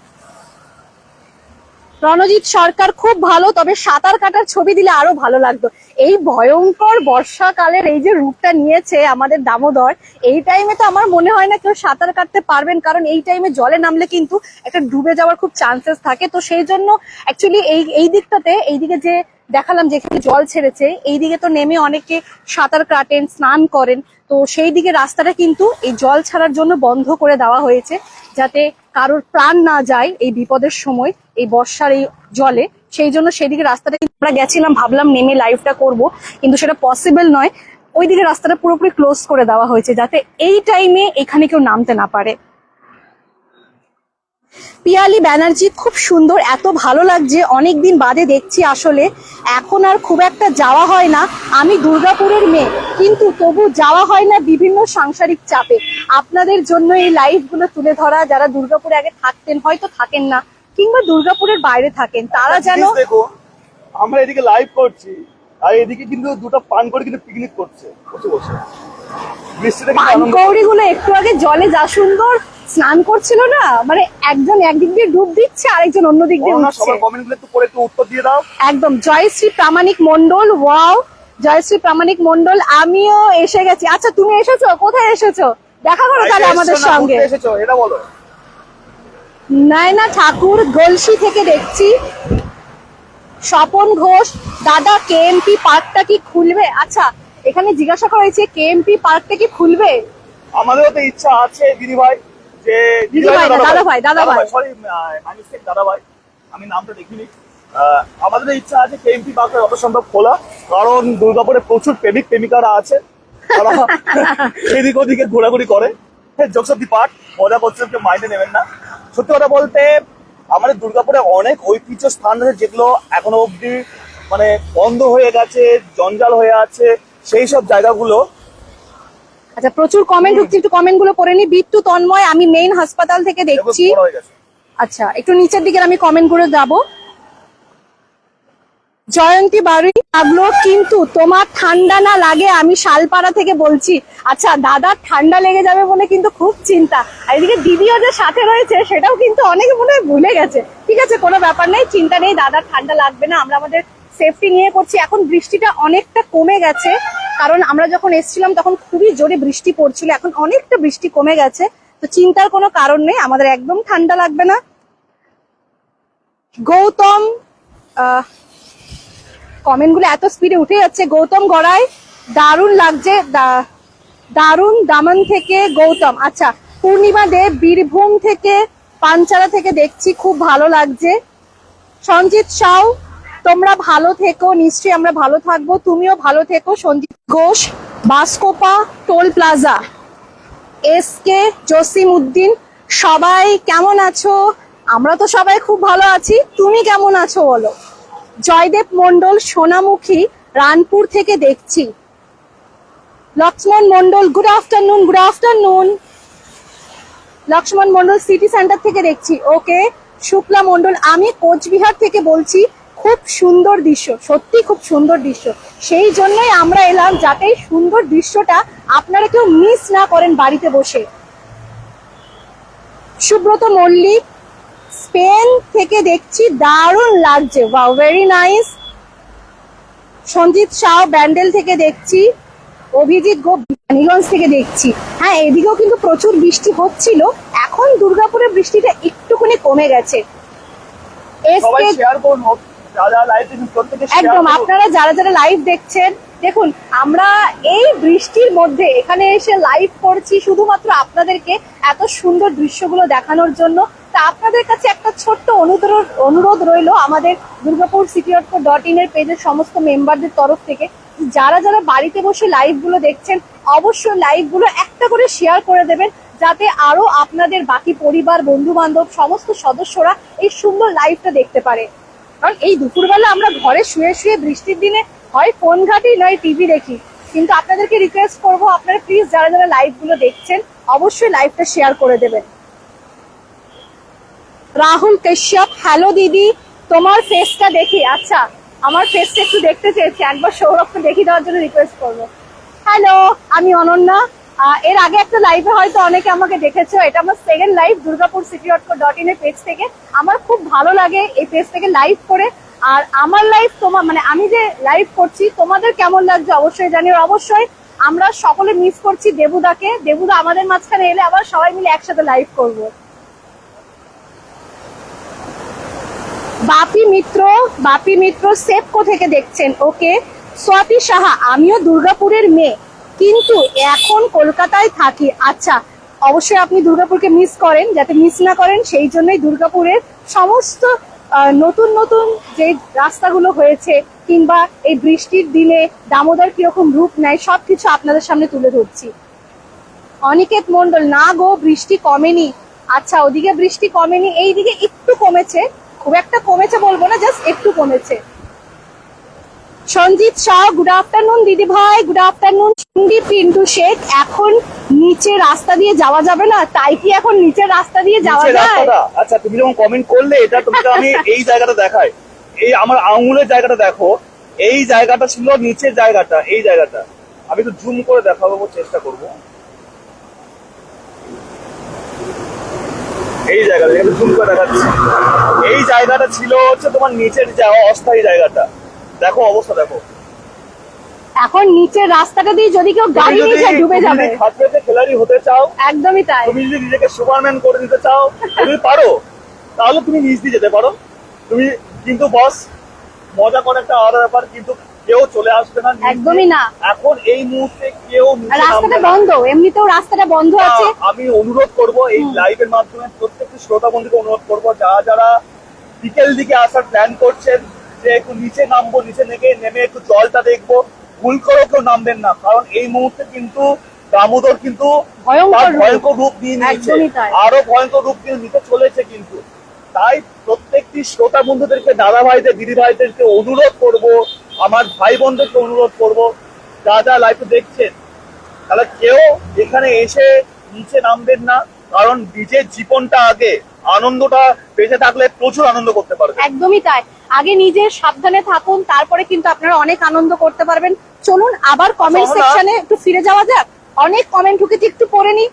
রণজিৎ সরকার খুব ভালো, তবে সাঁতার কাটার ছবি দিলে আরো ভালো লাগতো। এই ভয়ঙ্কর বর্ষাকালের এই যে রূপটা নিয়েছে আমাদের দামোদর, এই টাইমে তো আমার মনে হয় না কেউ সাঁতার কাটতে পারবেন, কারণ এই টাইমে জলে নামলে কিন্তু একটা ডুবে যাওয়ার খুব চান্সেস থাকে। তো সেই জন্য অ্যাকচুয়ালি এই দিকটাতে, এইদিকে যে দেখালাম যেখানে জল ছেড়েছে, এইদিকে তো নেমে অনেকে সাঁতার কাটেন, স্নান করেন। তো সেই দিকে রাস্তাটা কিন্তু এই জল ছাড়ার জন্য বন্ধ করে দেওয়া হয়েছে, যাতে কারোর প্রাণ না যায় এই বিপদের সময়, এই বর্ষার এই জলে। সেই জন্য সেদিকে রাস্তাটা আমরা গেছিলাম, ভাবলাম নেমে লাইভটা করব, কিন্তু সেটা পসিবল নয়। ওইদিকে রাস্তাটা পুরোপুরি ক্লোজ করে দেওয়া হয়েছে, যাতে এই টাইমে এখানে কেউ নামতে না পারে। পিয়ালি ব্যানার্জি খুব সুন্দর, এত ভালো লাগছে, অনেকদিন বাদে দেখছি। আসলে এখন আর খুব একটা যাওয়া হয় না, আমি দুর্গাপুরের মেয়ে, কিন্তু তবু যাওয়া হয় না বিভিন্ন সাংসারিক চাপে। আপনাদের জন্য এই লাইভ গুলো তুলে ধরা, যারা দুর্গাপুরে আগে থাকতেন, হয়তো থাকেন না, কিংবা দুর্গাপুরের বাইরে থাকেন, তারা যেন। দেখো আমরা এদিকে লাইভ করছি, আর এদিকে কিন্তু দুটো পান করে কিন্তু পিকনিক করছে বসে বসে। বৃষ্টিতে কিন্তু আনন্দ। পানকৌড়ি গুলো একটু আগে জলে যা সুন্দর স্নান করছিল না, মানে একজন একদিক দিয়ে ডুব দিচ্ছে, আরেকজন অন্য দিক দিয়ে উঠছে। সবার কমেন্ট গুলো একটু পরে একটু উত্তর দিয়ে দাও। একদম। জয়শ্রী প্রামাণিক মন্ডল, ওয়াও, জয়শ্রী প্রামাণিক মন্ডল, আমিও এসে গেছি। আচ্ছা, তুমি এসেছো? কোথায় এসেছো? দেখা করো তাহলে আমাদের সঙ্গে। এসেছো এটা বলো। নয়না ঠাকুর গলসি থেকে দেখছি। স্বপন ঘোষ, দাদা কেএমপি পার্কটা কি খুলবে? আচ্ছা, এখানে জিজ্ঞাসা করা হয়েছে কেএমপি পার্কটা কি খুলবে। আমাদেরও তো ইচ্ছা আছে দিদি ভাই, যে দাদা ভাই সরি দাদা ভাই, আমি নামটা দেখিনি। আমাদের ইচ্ছা আছে কেএমপি পার্কটা যত সম্ভব খোলা, কারণ দুর্গাপুরে প্রচুর প্রেমিক প্রেমিকারা আছে, তারা এদিক ওদিকে ঘোরাঘুরি করে। জোকস অফ দি পার্ট, মজা করছে, কেউ মাইন্ডে নেবেন না। সত্যি কথা বলতে আমাদের দুর্গাপুরে অনেক ঐতিহ্য স্থান আছে, যেগুলো এখনো অব্দি মানে বন্ধ হয়ে গেছে, জঞ্জাল হয়ে আছে, সেই সব জায়গাগুলো। আচ্ছা, প্রচুর কমেন্ট হচ্ছে, একটু কমেন্ট গুলো পড়ে নি। বিট্টু তন্ময়, আমি মেইন হাসপাতাল থেকে দেখছি। আচ্ছা, একটু নিচের দিকে আমি কমেন্ট করে যাবো। জয়ন্তী বাড়ি লাগলো, কিন্তু তোমার ঠান্ডা না লাগে? আমি শালপাড়া থেকে বলছি। আচ্ছা, দাদার ঠান্ডা লেগে যাবে বলে কিন্তু খুব চিন্তা। আর এদিকে দিদিও যে সাথে রয়েছে, সেটাও কিন্তু অনেকে মনে হয় ভুলে গেছে। ঠিক আছে, কোনো ব্যাপার নেই, চিন্তা নেই, দাদার ঠান্ডা লাগবে না, আমরা আমাদের সেফটি নিয়ে করছি। এখন বৃষ্টিটা অনেকটা কমে গেছে, কারণ আমরা যখন এসেছিলাম তখন খুবই জোরে বৃষ্টি পড়ছিল, এখন অনেকটা বৃষ্টি কমে গেছে, তো চিন্তার কোনো কারণ নেই, আমাদের একদম ঠান্ডা লাগবে না। গৌতম, কমেন্ট গুলো এত স্পিডে উঠে যাচ্ছে। গৌতম গড়াই, দারুণ লাগছে, দারুণ দামন থেকে গৌতম। আচ্ছা, পূর্ণিমা দেব বীরভূম থেকে, পাঞ্চারা থেকে দেখছি, খুব ভালো লাগছে। সঞ্জিত সাউ, তোমরা ভালো থেকো, নিশ্চয়ই আমরা ভালো থাকবো, তুমিও ভালো থেকো। Sanjit Ghosh, Baskopa toll plaza, SK Jasim Uddin, সবাই কেমন আছো? আমরা তো সবাই খুব ভালো আছি, তুমি কেমন আছো বলো। জয়দেব মন্ডল, সোনামুখী রানপুর থেকে দেখছি। Lakshman Mondal, good afternoon, good afternoon. Lakshman Mondal city centre থেকে দেখছি, ওকে। শুক্লা মন্ডল, আমি কোচবিহার থেকে বলছি, খুব সুন্দর দৃশ্য, সত্যি খুব সুন্দর দৃশ্য, সেই জন্যই আমরা এলাম, যাতে এই সুন্দর দৃশ্যটা আপনারা কেউ মিস না করেন বাড়িতে বসে। সুব্রত মল্লিক, স্পেন থেকে দেখছি, দারুণ লাগছে, wow, very nice. Sanjit Shah Bandel থেকে দেখছি। অভিজিৎ গো রানীগঞ্জ থেকে দেখছি। হ্যাঁ, এদিকেও কিন্তু প্রচুর বৃষ্টি হচ্ছিল, এখন দুর্গাপুরে বৃষ্টিটা একটুখানি কমে গেছে। একদম, আপনারা যারা যারা লাইভ দেখছেন, দেখুন আমরা এই বৃষ্টির মধ্যে এখানে এসে লাইভ করছি শুধুমাত্র আপনাদেরকে এত সুন্দর দৃশ্যগুলো দেখানোর জন্য। তা আপনাদের কাছে একটা ছোট্ট অনুরোধ রইলো আমাদের durgapurcityorko.in এর পেজের সমস্ত মেম্বারদের তরফ থেকে, যারা যারা বাড়িতে বসে লাইভ গুলো দেখছেন, অবশ্যই লাইভ গুলো একটা করে শেয়ার করে দেবেন, যাতে আরো আপনাদের বাকি পরিবার, বন্ধু বান্ধব, সমস্ত সদস্যরা এই সুন্দর লাইভটা দেখতে পারে। কারণ এই দুপুরবেলা আমরা ঘরে শুয়ে শুয়ে বৃষ্টির দিনে হয় ফোন ঘাঁটি নয় টিভি দেখি, কিন্তু আপনাদেরকে রিকোয়েস্ট করবো আপনারা প্লিজ যারা যারা লাইভ গুলো দেখছেন অবশ্যই লাইভটা শেয়ার করে দেবেন। রাহুল কাশ্যপ, হ্যালো দিদি, তোমার ফেসটা দেখি। আচ্ছা, আমার ফেসটা একটু দেখতে চেয়েছি, একবার সৌরভকে দেখিয়ে দেওয়ার জন্য রিকোয়েস্ট করবো। হ্যালো, আমি অনন্যা। এর আগে একটা লাইভে হয়তো অনেকে আমাকে দেখেছো, এটা আমার সেকেন্ড লাইভ দুর্গাপুর city.co.in এর পেজ থেকে। আমার খুব ভালো লাগে এই পেজ থেকে লাইভ করে। আর আমার লাইভ তোমার মানে আমি যে লাইভ করছি তোমাদের কেমন লাগছে অবশ্যই জানিও। অবশ্যই আমরা সকলে মিস করছি দেবুদাকে। দেবুদা আমাদের মাঝখানে এলে আবার সবাই মিলে একসাথে লাইভ করবো। বাপি মিত্র সেপকো থেকে দেখছেন, ওকে। স্বাতি সাহা, আমিও দুর্গাপুরের মেয়ে কিন্তু এখন কলকাতায় থাকি। আচ্ছা, অবশ্যই আপনি দুর্গাপুরকে মিস করেন, যাতে মিস না করেন সেই জন্যই দুর্গাপুরের সমস্ত নতুন নতুন যে রাস্তাগুলো হয়েছে কিংবা এই বৃষ্টির দিনে দামোদর কিরকম রূপ নেয় সবকিছু আপনাদের সামনে তুলে ধরছি। অনিকেত মন্ডল, না গো বৃষ্টি কমেনি। আচ্ছা, ওদিকে বৃষ্টি কমেনি, এইদিকে একটু কমেছে, খুব একটা কমেছে বলবো না, জাস্ট একটু কমেছে। সঞ্জিত শাহ, গুড আফটারনুন দিদি ভাই, গুড আফটারনুন। সন্দীপ পিন্টু শেখ, এখন নিচে রাস্তা দিয়ে যাওয়া যাবে না? তাই কি এখন নিচের রাস্তা দিয়ে যাওয়া নিচের যায়? রাস্তাটা, আচ্ছা তুমি যখন কমেন্ট করলে এটা তোমাকে আমি এই জায়গাটা দেখাই, এই আমার আঙুলের জায়গাটা দেখো, এই জায়গাটা ছিল নিচের জায়গাটা, এই জায়গাটা আমি একটু জুম করে দেখাবো চেষ্টা করব। এই জায়গাটা একটু জুম করে দেখাচ্ছি, এই জায়গাটা ছিল হচ্ছে তোমার নিচের যাওয়া অস্থায়ী জায়গাটা। দেখো অবস্থা দেখো, এখন নিচের রাস্তাটা দিয়ে যদি কেউ গাড়ি নিয়ে যায় ডুবে যাবে। খাতড়াতে খেলাড়ি হতে চাও, একদমই তাই। তুমি যদি নিজেকে সুপারম্যান করে দিতে চাও, তুমি পারো, তাহলে তুমি নিচ দিয়ে যেতে পারো তুমি। কিন্তু বস, মজা করে একটা আলাদা ব্যাপার, কিন্তু কেউ চলে আসবে না, একদমই না। এখন এই মুহূর্তে কেউ নিচে রাস্তাটা নামবে না। বন্ধ, এমনিতেও রাস্তাটা বন্ধ আছে। আমি অনুরোধ করব এই লাইভের মাধ্যমে প্রত্যেকটি শ্রোতা বন্ধুকে অনুরোধ করব, যারা বিকেল দিকে আসার প্ল্যান করছেন যে একটু নিচে নামবো, নিচে নেমে একটু জলটা দেখবো, ভুল করে কেউ নামবেন না, কারণ এই মুহূর্তে কিন্তু দামোদর কিন্তু ভয়ঙ্কর রূপ নিয়ে নিয়েছে, আরো ভয়ঙ্কর রূপ নিতে চলেছে কিন্তু। তাই প্রত্যেকটি শ্রোতা বন্ধুদেরকে, দাদা ভাইদের, দিদি ভাইদেরকে অনুরোধ করব, আমার ভাই বোনদেরকে অনুরোধ করব, যা লাইভে দেখছেন তাহলে কেউ এখানে এসে নিচে নামবেন না, কারণ নিজের জীবনটা আগে, আনন্দটা বেঁচে থাকলে প্রচুর আনন্দ করতে পারবে। একদমই তাই, আগে নিজে সাবধানে থাকুন, তারপরে কিন্তু আপনারা অনেক আনন্দ করতে পারবেন। চলুন আবার কমেন্ট সেকশনে একটু ফিরে যাওয়া যাক, অনেক কমেন্ট ঢুকেছে, একটু পড়ে নি।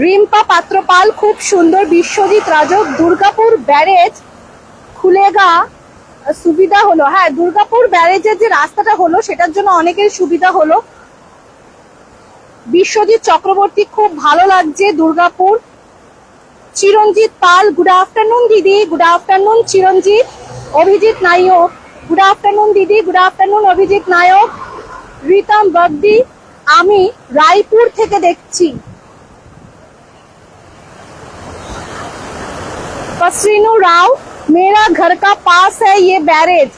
রিম্পা পাত্রপাল, খুব সুন্দর। বিশ্বজিৎ রাজক, দুর্গাপুর ব্যারেজ খুলেগা, সুবিধা হলো। হ্যাঁ, দুর্গাপুর ব্যারেজের যে রাস্তাটা হলো সেটার জন্য অনেকের সুবিধা হলো। বিশ্বজিৎ চক্রবর্তী, খুব ভালো লাগছে দুর্গাপুর। চিরঞ্জিত পাল, গুড আফটারনুন দিদি, গুড আফটারনুন চিরঞ্জিত। অভিজিৎ নায়ক, গুড আফটারনুন দিদি, গুড আফটারনুন অভিজিৎ নায়ক। রিতম বগদি, আমি রায়পুর থেকে দেখছি। कसरीनू राव, मेरा घर का पास है ये बैरेज।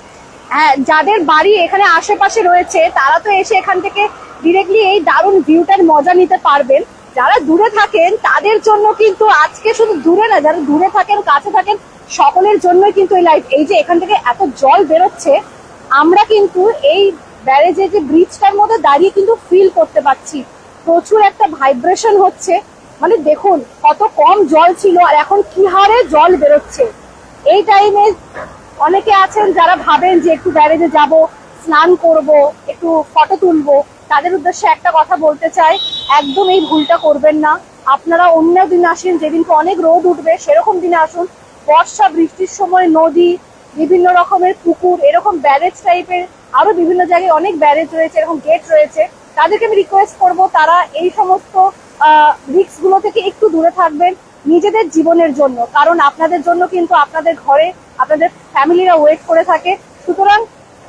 হ্যাঁ, যাদের বাড়ি এখানে আশেপাশে রয়েছে তারা তো এসে এখান থেকে ডিরেক্টলি এই দারুণ ভিউটার মজা নিতে পারবেন। যারা দূরে থাকেন তাদের জন্য কিন্তু আজকে শুধু দূরে না, যারা দূরে থাকেন কাছে থাকেন সকলের জন্যই কিন্তু এই লাইভ। এই যে এখান থেকে এত জল বেরোচ্ছে, আমরা কিন্তু এই ব্যারেজের যে ব্রিজটার মধ্যে দাঁড়িয়ে কিন্তু ফিল করতে পারছি, প্রচুর একটা ভাইব্রেশন হচ্ছে। মানে দেখুন কত কম জল ছিল আর এখন কি হারে জল বেরোচ্ছে। এই টাইমে অনেকে আছেন যারা ভাবেন যে একটু ব্যারেজে যাব, স্নান করব, একটু ফটো তুলবো, তাদের উদ্দেশ্যে একটা কথা বলতে চাই, একদম এই ভুলটা করবেন না। আপনারা অন্য দিন আসেন, যেদিনকে অনেক রোদ উঠবে সেরকম দিনে আসুন। বর্ষা বৃষ্টির সময় নদী, বিভিন্ন রকমের পুকুর, এরকম ব্যারেজ টাইপের আরো বিভিন্ন জায়গায় অনেক ব্যারেজ রয়েছে, এরকম গেট রয়েছে, তাদেরকে আমি রিকোয়েস্ট করব তারা এই সমস্ত রিস্ক গুলো থেকে একটু দূরে থাকবেন নিজেদের জীবনের জন্য, কারণ আপনাদের জন্য কিন্তু আপনাদের ঘরে আপনাদের ফ্যামিলিরা ওয়েট করে থাকে। সুতরাং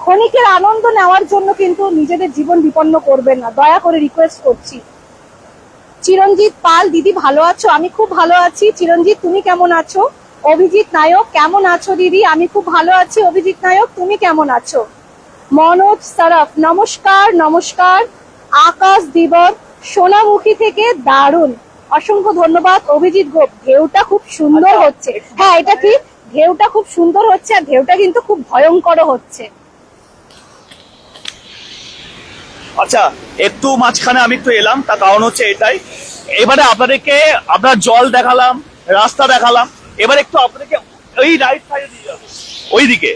ক্ষণিকের আনন্দ নেওয়ার জন্য কিন্তু নিজেদের জীবন বিপন্ন করবেন না, দয়া করে রিকোয়েস্ট করছি। চিরঞ্জিত পাল, দিদি ভালো আছো? আমি খুব ভালো আছি। চিরঞ্জিত, তুমি কেমন আছো? অভিজিৎ নায়ক, কেমন আছো দিদি? আমি খুব ভালো আছি। অভিজিৎ নায়ক, তুমি কেমন আছো? মনোজ সরফ, নমস্কার নমস্কার। আকাশ দিবস, সোনামুখী থেকে দারুণ, অসংখ্য ধন্যবাদ অভিজিৎ গোপ। ঢেউটা খুব সুন্দর হচ্ছে। হ্যাঁ, এটা ঠিক, ঢেউটা খুব সুন্দর হচ্ছে আর ঢেউটা কিন্তু খুব ভয়ঙ্কর হচ্ছে। আচ্ছা, একটু মাঝখানে আমি একটু এলাম, তার কারণ হচ্ছে এটাই। এবারে আপনাদেরকে আপনার জল দেখালাম, রাস্তা দেখালাম, এবার একটু আপনাদেরকে ওই রাইট সাইডে দিয়ে যাবো, ওইদিকে।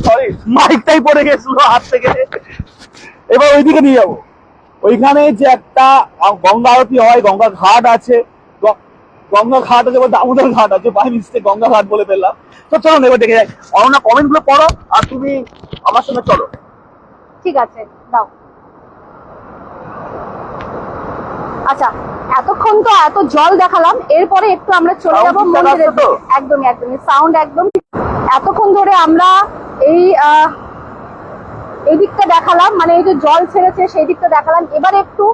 সরি, মাইকটাই পড়ে গেছিল হাত থেকে। এবার ওইদিকে নিয়ে যাবো। ওইখানে যে একটা গঙ্গা আরতি হয়, গঙ্গা ঘাট আছে, গঙ্গা ঘাট আছে, এবার দামোদর ঘাট আছে, বাই মিস্টেক গঙ্গা ঘাট বলে ফেললাম। তো চলো এবার দেখে যাই। অনন্যা, কমেন্ট গুলো পড়ো আর তুমি আমার সঙ্গে চলো। ঠিক আছে, দাও। আচ্ছা, এতক্ষণ তো এত জল দেখালাম, এরপরে একটু আমরা চলে যাবো Sound ঠিক মন্দিরের আছে তো? দিকে। একদমই একদমই সাউন্ড একদম ঠিক। এতক্ষণ ধরে আমরা এই এই দিকটা দেখালাম, মানে এই যে জল ছেড়েছে সেই দিকটা দেখালাম। এবারে একটু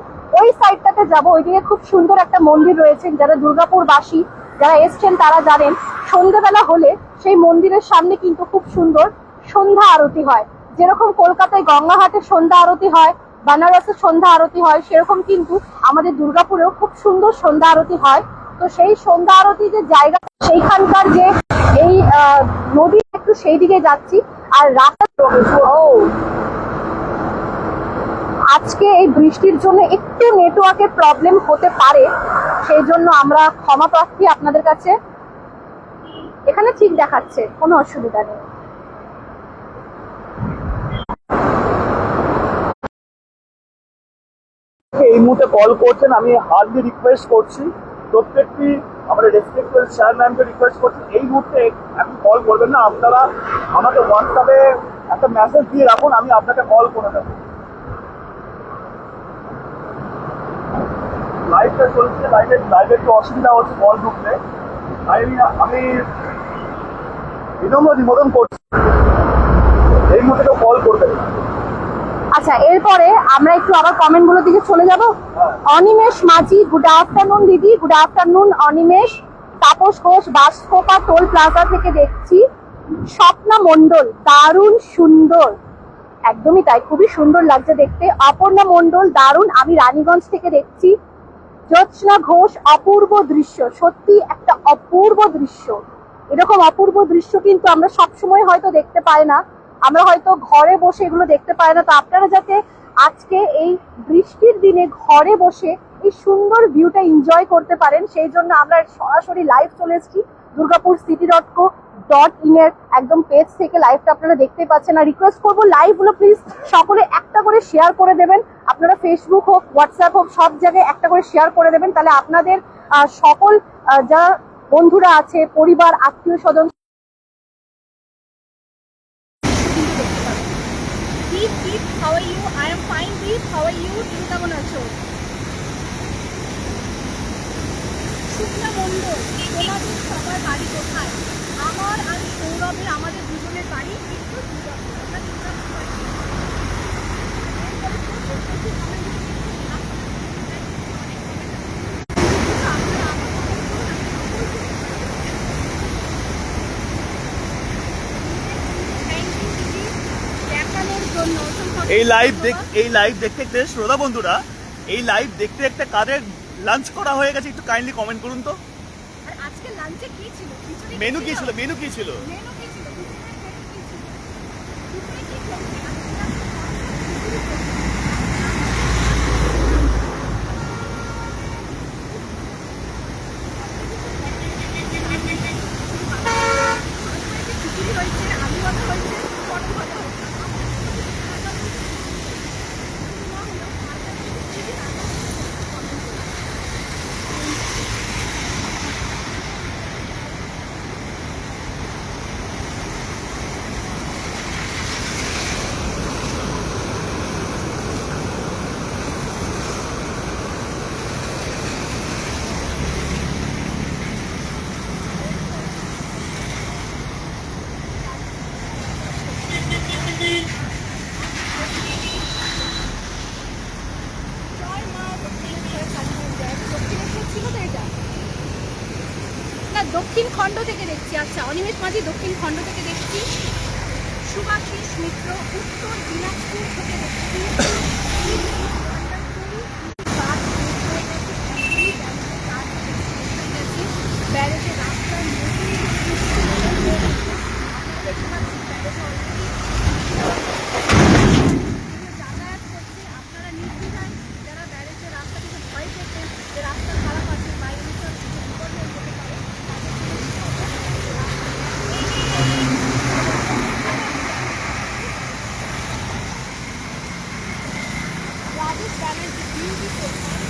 ওই সাইডটাতে যাব, ওইদিকে খুব সুন্দর একটা মন্দির রয়েছে। যারা দুর্গাপুর বাসী, যারা এসছেন তারা জানেন, সন্ধ্যেবেলা হলে সেই মন্দিরের সামনে কিন্তু খুব সুন্দর সন্ধ্যা আরতি হয়। যেরকম কলকাতায় গঙ্গাঘাটে সন্ধ্যা আরতি হয়, বানারসে সন্ধ্যা আরতি হয়, সেরকম কিন্তু আমাদের দুর্গাপুরেও খুব সুন্দর সন্ধ্যা আরতি হয়। তো সেই সন্ধ্যা আরতি যে জায়গা, সেইখানকার যে এই নদী, একটু সেই দিকে যাচ্ছি। আর রাস্তা আজকে এই বৃষ্টির জন্য একটু নেটওয়ার্কের প্রবলেম হতে পারে, সেই জন্য আমরা ক্ষমা প্রার্থী আপনাদের কাছে। এখানে ঠিক দেখাচ্ছে, কোনো অসুবিধা নেই। এই মুহূর্তে কল করছেন, আমি হার্ডলি রিকোয়েস্ট করছি প্রত্যেকটি আমাদের রেসপেক্টেড স্যার ম্যামকে রিকোয়েস্ট করছি, এই মুহূর্তে এখন কল করবেন না। আপনারা আমাকে হোয়াটসঅ্যাপে একটা মেসেজ দিয়ে রাখুন, আমি আপনাকে কল করে দেবো। লাইভটা চলছে, লাইভে একটু অসুবিধা হচ্ছে কল ঢুকলে, তাই আমি বিনম্র নিবেদন করছি এই মুহূর্তে কেউ কল করবেন না। আচ্ছা, এরপরে আমরা একটু আবার কমেন্ট গুলোর দিকে চলে যাব। অনিমেষ মাঝি, গুড আফটারনুন দিদি। Good afternoon Animesh. Tapas Ghosh, Baskopa toll plaza থেকে দেখছি। স্বপ্না মণ্ডল, দারুণ সুন্দর। একদমই তাই, খুবই সুন্দর লাগছে দেখতে। অপর্ণা মণ্ডল, দারুণ, আমি রানীগঞ্জ থেকে দেখছি। জ্যোৎস্না ঘোষ, অপূর্ব দৃশ্য, সত্যি একটা অপূর্ব দৃশ্য। এরকম অপূর্ব দৃশ্য কিন্তু আমরা সবসময় হয়তো দেখতে পাই না, আমরা হয়তো ঘরে বসে এগুলো দেখতে পাই না। তো আপনারা যাতে আজকে এই বৃষ্টির দিনে ঘরে বসে এই সুন্দর ভিউটা এনজয় করতে পারেন, সেই জন্য আমরা সরাসরি লাইভ চলে এসেছি দুর্গাপুর city.co.in এর একদম পেজ থেকে। লাইভটা আপনারা দেখতে পাচ্ছেন। আর রিকোয়েস্ট করবো, লাইভ গুলো প্লিজ সকলে একটা করে শেয়ার করে দেবেন। আপনারা ফেসবুক হোক, হোয়াটসঅ্যাপ হোক, সব জায়গায় একটা করে শেয়ার করে দেবেন। তাহলে আপনাদের সকল যারা বন্ধুরা আছে, পরিবার, আত্মীয় স্বজন, Deep, how are you? I am fine, Deep. How are you? তুমি কেমন আছো? শুক্লা মণ্ডল, তোমাদের সবার বাড়ি কোথায়? আমার আর সৌরভের, আমাদের দুজনের বাড়ি কিন্তু দুর্গাপুর। আমরা দুর্গাপুর বাড়ি। এই লাইভ দেখতে শ্রোতা বন্ধুরা, এই লাইভ দেখতে দেখতে কাদের লাঞ্চ করা হয়ে গেছে একটু কাইন্ডলি কমেন্ট করুন তো। আর আজকে লাঞ্চে কি ছিল? মেনু কি ছিল? মেনু কি ছিল? দক্ষিণ খণ্ড থেকে দেখছি। আচ্ছা, অনিমেষ মাঝি দক্ষিণ খণ্ড থেকে দেখছি। সুভাষিস মিত্র উত্তর দিনাজপুর থেকে দেখছি। ব্যারেজের রাস্তার মধ্যে গ্রামের যে beautiful